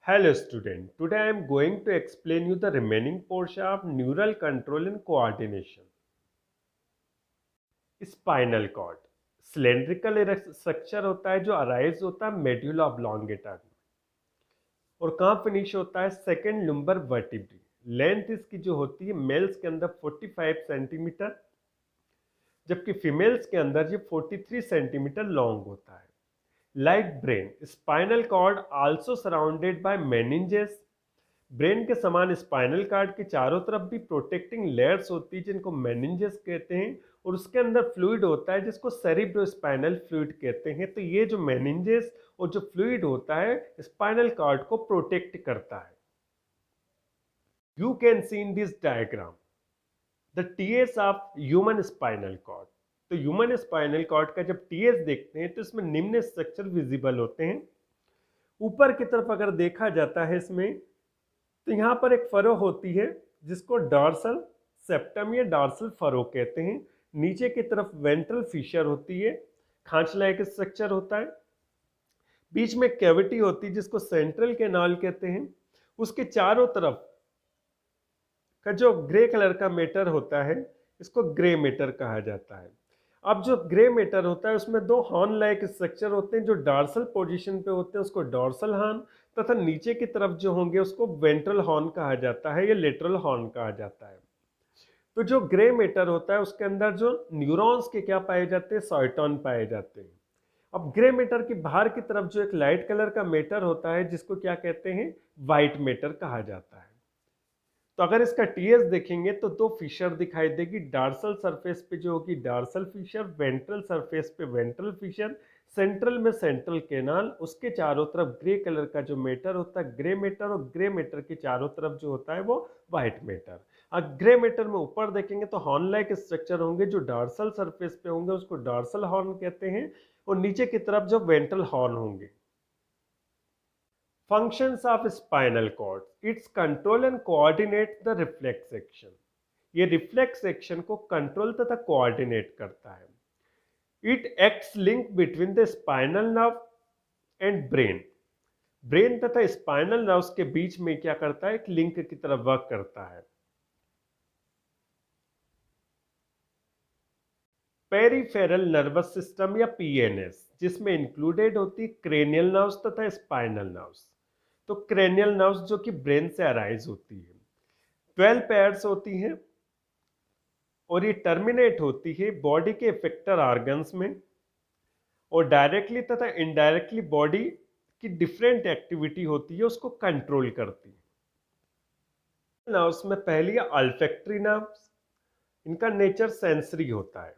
Hello student, today I am going to explain you the remaining portion of neural control and coordination. Spinal cord cylindrical structure होता है जो arise होता है medulla oblongata में और कहाँ फिनिश होता है सेकेंड लुम्बर वर्टिब्री। लेंथ इसकी जो होती है मेल्स के अंदर 45 सेंटीमीटर जबकि फीमेल्स के अंदर ये 43 सेंटीमीटर लॉन्ग होता है। Like brain spinal cord also surrounded by meninges. Brain के समान स्पाइनल कार्ड के चारों तरफ भी प्रोटेक्टिंग लेयर्स होती है जिनको मेनिंजेस कहते हैं और उसके अंदर फ्लूइड होता है जिसको सेरिब्रोस्पाइनल फ्लूइड कहते हैं। तो ये जो मेनिंजेस और जो फ्लूइड होता है स्पाइनल कार्ड को प्रोटेक्ट करता है। You can see in this diagram the TS of human spinal cord. तो ह्यूमन स्पाइनल कॉर्ड का जब टीएस देखते हैं तो इसमें निम्न स्ट्रक्चर विजिबल होते हैं। ऊपर की तरफ अगर देखा जाता है इसमें तो यहाँ पर एक फरो होती है जिसको डॉर्सल सेप्टम या डॉर्सल फरो कहते हैं। नीचे की तरफ वेंट्रल फिशर होती है, खांच लायक स्ट्रक्चर होता है। बीच में कैविटी होती है जिसको सेंट्रल कैनाल कहते हैं। उसके चारों तरफ का जो ग्रे कलर का मैटर होता है इसको ग्रे मैटर कहा जाता है। अब जो ग्रे मैटर होता है उसमें दो हॉर्न लाइक स्ट्रक्चर होते हैं जो डॉर्सल पोजीशन पे होते हैं, उसको डॉर्सल हॉर्न, तथा नीचे की तरफ जो होंगे उसको वेंट्रल हॉर्न कहा जाता है या लेटरल हॉर्न कहा जाता है। तो जो ग्रे मैटर होता है उसके अंदर जो न्यूरॉन्स के क्या पाए जाते हैं, साइटोन पाए जाते हैं। अब ग्रे मैटर की बाहर की तरफ जो एक लाइट कलर का मैटर होता है जिसको क्या कहते हैं, व्हाइट मैटर कहा जाता है। तो अगर इसका टीएस देखेंगे तो दो फिशर दिखाई देगी। डार्सल सरफेस पे जो होगी डार्सल फिशर, वेंट्रल सरफेस पे वेंट्रल फिशर, सेंट्रल में सेंट्रल कैनाल, उसके चारों तरफ ग्रे कलर का जो मैटर होता है ग्रे मैटर, और ग्रे मैटर के चारों तरफ जो होता है वो व्हाइट मैटर। अब ग्रे मैटर में ऊपर देखेंगे तो हॉर्न लाइक स्ट्रक्चर होंगे जो डार्सल सरफेस पे होंगे, उसको डार्सल हॉर्न कहते हैं, और नीचे की तरफ जो वेंट्रल हॉर्न होंगे। Functions of spinal cord. It's control and coordinate the reflex action. ये रिफ्लेक्स एक्शन को कंट्रोल तथा कोऑर्डिनेट करता है। It acts link between the spinal nerve and brain. Brain तथा स्पाइनल नर्व्स के बीच में क्या करता है, एक लिंक की तरह वर्क करता है। पेरिफेरल नर्वस सिस्टम या पीएनएस, जिसमें इंक्लूडेड होती क्रेनियल नर्व्स तथा स्पाइनल नर्व्स। तो क्रेनियल नर्व्स जो कि ब्रेन से अराइज होती है, 12 पेयर्स होती हैं और ये टर्मिनेट होती है बॉडी के इफेक्टर ऑर्गन्स में और डायरेक्टली तथा इनडायरेक्टली बॉडी की डिफरेंट एक्टिविटी होती है उसको कंट्रोल करती है। नर्व्स में पहली है अल्फैक्टरी नर्व्स। इनका नेचर सेंसरी होता है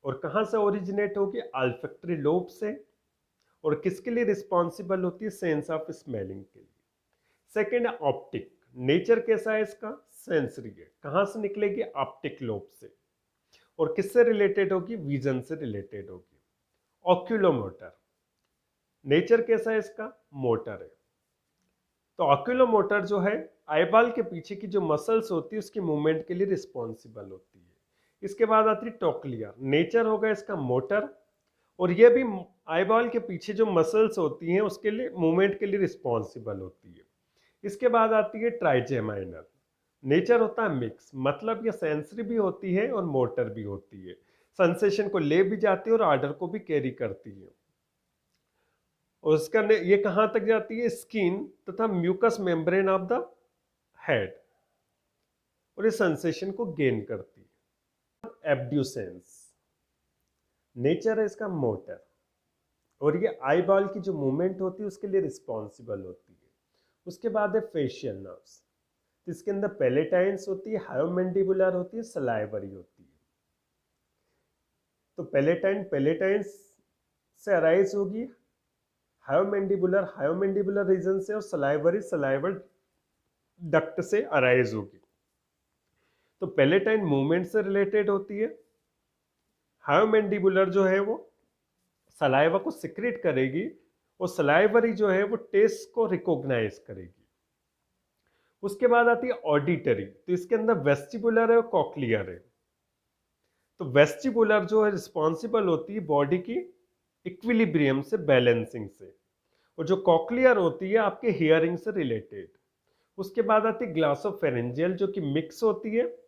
और कहाँ से ओरिजिनेट होगी, अल्फैक्टरी लोब से, और किसके लिए रिस्पॉन्सिबल होती है, सेंस ऑफ स्मेलिंग के लिए। सेकेंड है ऑप्टिक। नेचर कैसा है इसका, सेंसरी है। कहाँ से निकलेगी, ऑप्टिक लोब से, और किससे रिलेटेड होगी, विजन से रिलेटेड होगी। ऑक्यूलोमोटर, नेचर कैसा है इसका, मोटर है। तो ऑक्यूलोमोटर जो है आईबॉल के पीछे की जो मसल्स होती है उसकी मूवमेंट के लिए रिस्पॉन्सिबल होती है। इसके बाद आती है टोक्लियर, नेचर होगा इसका मोटर, और ये भी आईबॉल के पीछे जो मसल्स होती हैं उसके लिए मूवमेंट के लिए रिस्पॉन्सिबल होती है। इसके बाद आती है ट्राइजेमाइनर, नेचर होता है मिक्स, मतलब ये सेंसरी भी होती है और मोटर भी होती है, सेंसेशन को ले भी जाती है और ऑर्डर को भी कैरी करती है। और उसका ये कहाँ तक जाती है, स्किन तथा mucus membrane of the head, और ये सेंसेशन को गेन करती है। एब्ड्यूसेंस, नेचर है इसका मोटर, और ये आई बॉल की जो मूवमेंट होती है उसके लिए रिस्पॉन्सिबल होती है। उसके बाद है फेशियल नर्व्स, तो इसके अंदर पेलेटाइन्स होती है, हायोमेंडिबुलर होती है, सलाइवरी होती है। तो पेलेटाइन्स से अराइज होगी, हायोमेंडिबुलर रीजन से, और सलाइवर डक्ट से अराइज होगी। तो पेलेटाइन मूवमेंट से रिलेटेड होती है, हायोमेंडिबुलर जो है वो सलाइवा को सिक्रेट करेगी, और सलाइवरी जो है वो टेस्ट को रिकॉग्नाइज करेगी। उसके बाद आती है ऑडिटरी, तो इसके अंदर वेस्टिबुलर है और कॉक्लियर है। तो वेस्टिबुलर जो है रिस्पॉन्सिबल होती है बॉडी की इक्विलिब्रियम से, बैलेंसिंग से, और जो कॉक्लियर होती है आपके हियरिंग से रिलेटेड। उसके बाद आती है ग्लासोफेरेंजियल जो कि मिक्स होती है,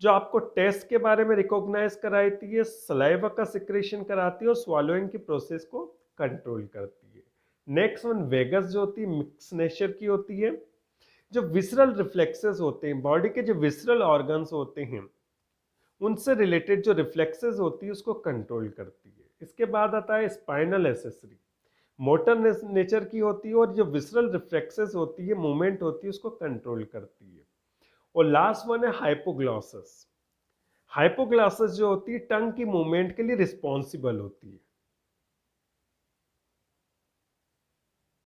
जो आपको टेस्ट के बारे में रिकॉग्नाइज कराती है, सलाइवा का सिक्रेशन कराती है और स्वालोइंग की प्रोसेस को कंट्रोल करती है। नेक्स्ट वन वेगस जो होती है मिक्स नेचर की होती है, जो विसरल रिफ्लेक्सेस होते हैं, बॉडी के जो विसरल ऑर्गन्स होते हैं उनसे रिलेटेड जो रिफ्लेक्सेस होती है उसको कंट्रोल करती है। इसके बाद आता है स्पाइनल एसेसरी, मोटर नेचर की होती है और जो विसरल रिफ्लेक्सेस होती है, मूवमेंट होती है, उसको कंट्रोल करती है। और लास्ट वन है हाइपोग्लॉसस। हाइपोग्लॉसस जो होती है टंग की मूवमेंट के लिए रिस्पॉन्सिबल होती है।